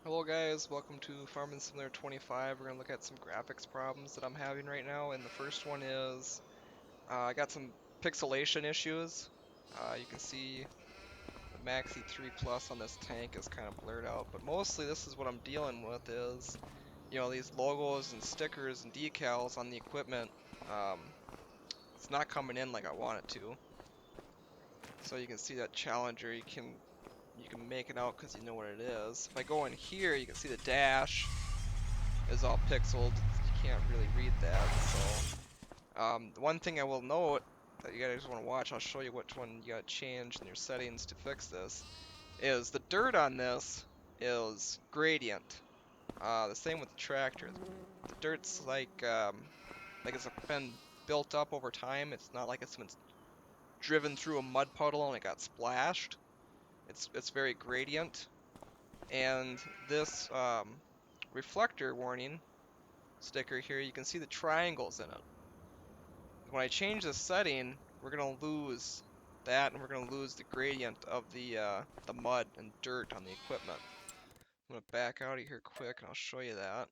Hello guys, welcome to Farming Simulator 25. We're going to look at some graphics problems that I'm having right now, and the first one is I got some pixelation issues. You can see the Maxi 3 Plus on this tank is kind of blurred out, but mostly this is what I'm dealing with is, these logos and stickers and decals on the equipment. Um, it's not coming in like I want it to. So you can see that Challenger, you can make it out because you know what it is. If I go in here, you can see the dash is all pixeled. You can't really read that. So the one thing I will note that you guys want to watch, I'll show you which one you got to change in your settings to fix this, is the dirt on this is gradient. The same with the tractor. The dirt's like it's been built up over time. It's not like it's been driven through a mud puddle and it got splashed. It's very gradient. And this reflector warning sticker here, you can see the triangles in it. When I change the setting, we're gonna lose that, and we're gonna lose the gradient of the mud and dirt on the equipment. I'm gonna back out of here quick, and I'll show you that.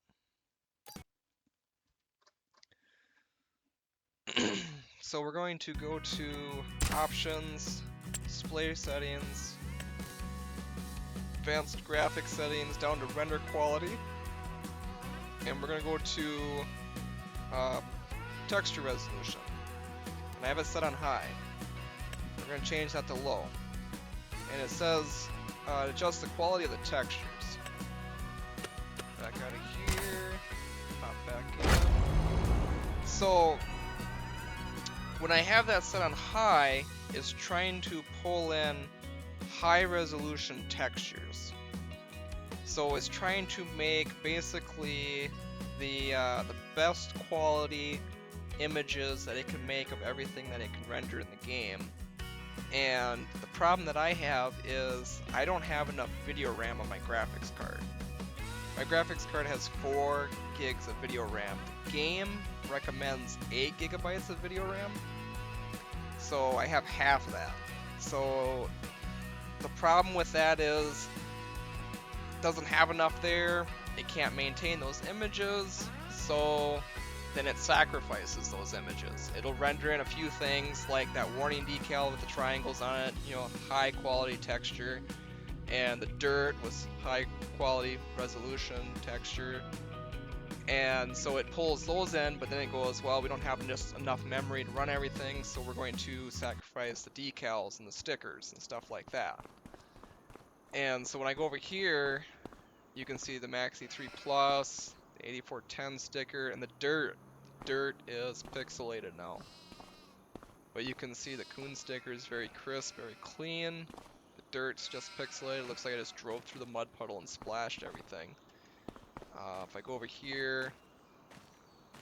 So we're going to go to options, display settings, advanced graphics settings, down to render quality, and we're gonna go to texture resolution. And I have it set on high. We're going to change that to low. And it says adjust the quality of the textures. Back out of here. Pop back in. So when I have that set on high, it's trying to pull in high resolution textures. So it's trying to make basically the best quality images that it can make of everything that it can render in the game. And the problem that I have is I don't have enough video RAM on my graphics card. My graphics card has 4 gigs of video RAM. The game recommends 8 gigabytes of video RAM, so I have half of that. So the problem with that is it doesn't have enough there, it can't maintain those images, so then it sacrifices those images. It'll render in a few things like that warning decal with the triangles on it, high quality texture, and the dirt was high quality resolution texture. And so it pulls those in, but then it goes, well, we don't have just enough memory to run everything, so we're going to sacrifice the decals and the stickers and stuff like that. And so when I go over here, you can see the Maxi 3 Plus, the 8410 sticker, and the dirt. Dirt is pixelated now. But you can see the Coon sticker is very crisp, very clean. The dirt's just pixelated. It looks like I just drove through the mud puddle and splashed everything. If I go over here,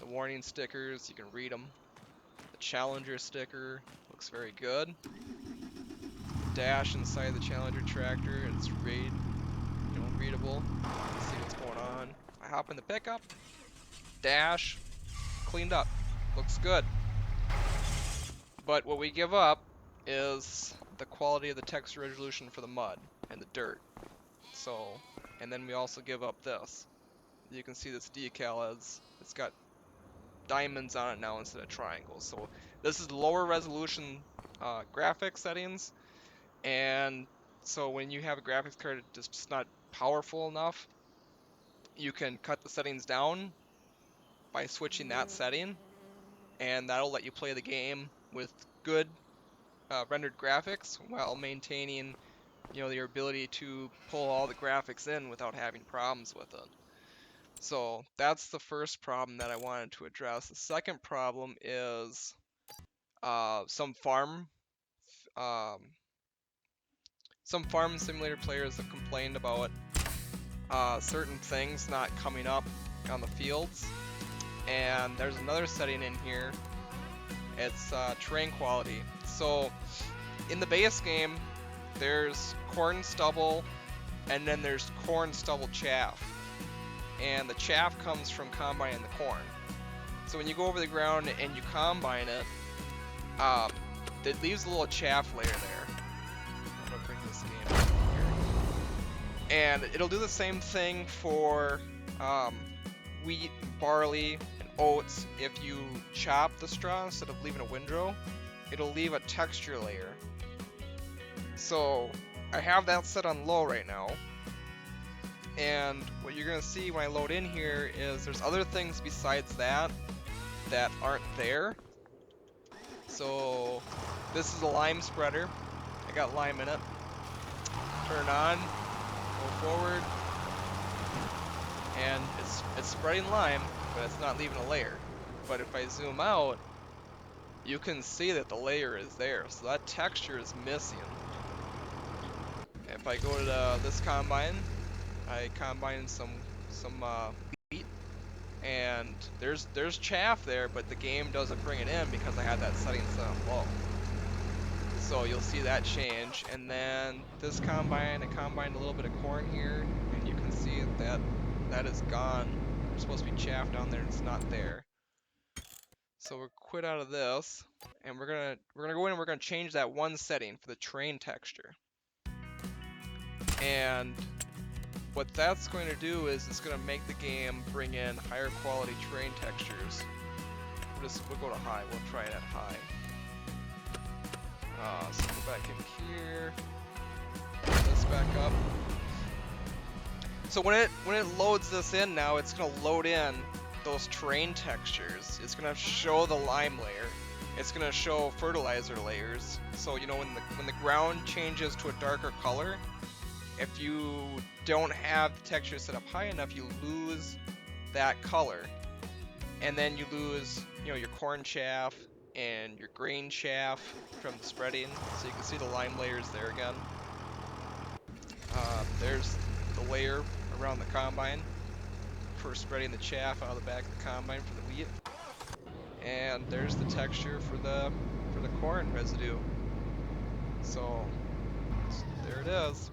the warning stickers, you can read them. The Challenger sticker looks very good. Dash inside the Challenger tractor, it's readable. Let's see what's going on. I hop in the pickup. Dash, cleaned up. Looks good. But what we give up is the quality of the texture resolution for the mud and the dirt. So, and then we also give up this. You can see this decal it's got diamonds on it now instead of triangles. So this is lower resolution graphics settings, and so when you have a graphics card that's just not powerful enough, you can cut the settings down by switching that setting, and that'll let you play the game with good rendered graphics while maintaining your ability to pull all the graphics in without having problems with it. So that's the first problem that I wanted to address. The second problem is some farm simulator players have complained about certain things not coming up on the fields. And there's another setting in here. It's terrain quality. So in the base game, there's corn stubble, and then there's corn stubble chaff. And the chaff comes from combining the corn. So when you go over the ground and you combine it, it leaves a little chaff layer there. I'm gonna bring this game up And it'll do the same thing for wheat, barley, and oats. If you chop the straw instead of leaving a windrow, it'll leave a texture layer. So I have that set on low right now. And what you're gonna see when I load in here is there's other things besides that that aren't there. So this is a lime spreader. I got lime in it. Turn on, go forward, and it's spreading lime, but it's not leaving a layer. But if I zoom out, you can see that the layer is there, so that texture is missing. If I go to this combine, I combine some wheat, and there's chaff there, but the game doesn't bring it in because I had that setting set on low. So you'll see that change, and then this combine, I combined a little bit of corn here, and you can see that that is gone. There's supposed to be chaff down there, and it's not there. So we'll quit out of this, and we're gonna go in and we're gonna change that one setting for the terrain texture. And what that's going to do is it's going to make the game bring in higher quality terrain textures. We'll go to high. We'll try it at high. So go back in here. Put this back up. So when it loads this in now, it's going to load in those terrain textures. It's going to show the lime layer. It's going to show fertilizer layers. So you know when the ground changes to a darker color, if you don't have the texture set up high enough, you lose that color, and then you lose, you know, your corn chaff and your grain chaff from the spreading. So you can see the lime layers there again. There's the layer around the combine for spreading the chaff out of the back of the combine for the wheat, and there's the texture for the corn residue. So there it is.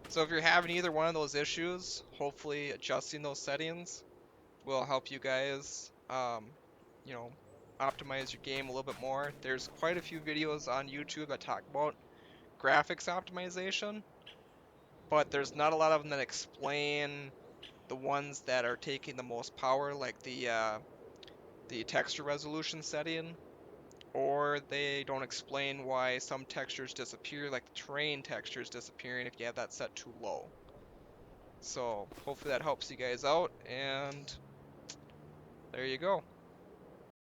So if you're having either one of those issues, hopefully adjusting those settings will help you guys, you know, optimize your game a little bit more. There's quite a few videos on YouTube that talk about graphics optimization, but there's not a lot of them that explain the ones that are taking the most power, like the texture resolution setting, or they don't explain why some textures disappear, like the terrain textures disappearing if you have that set too low. So hopefully that helps you guys out, and there you go.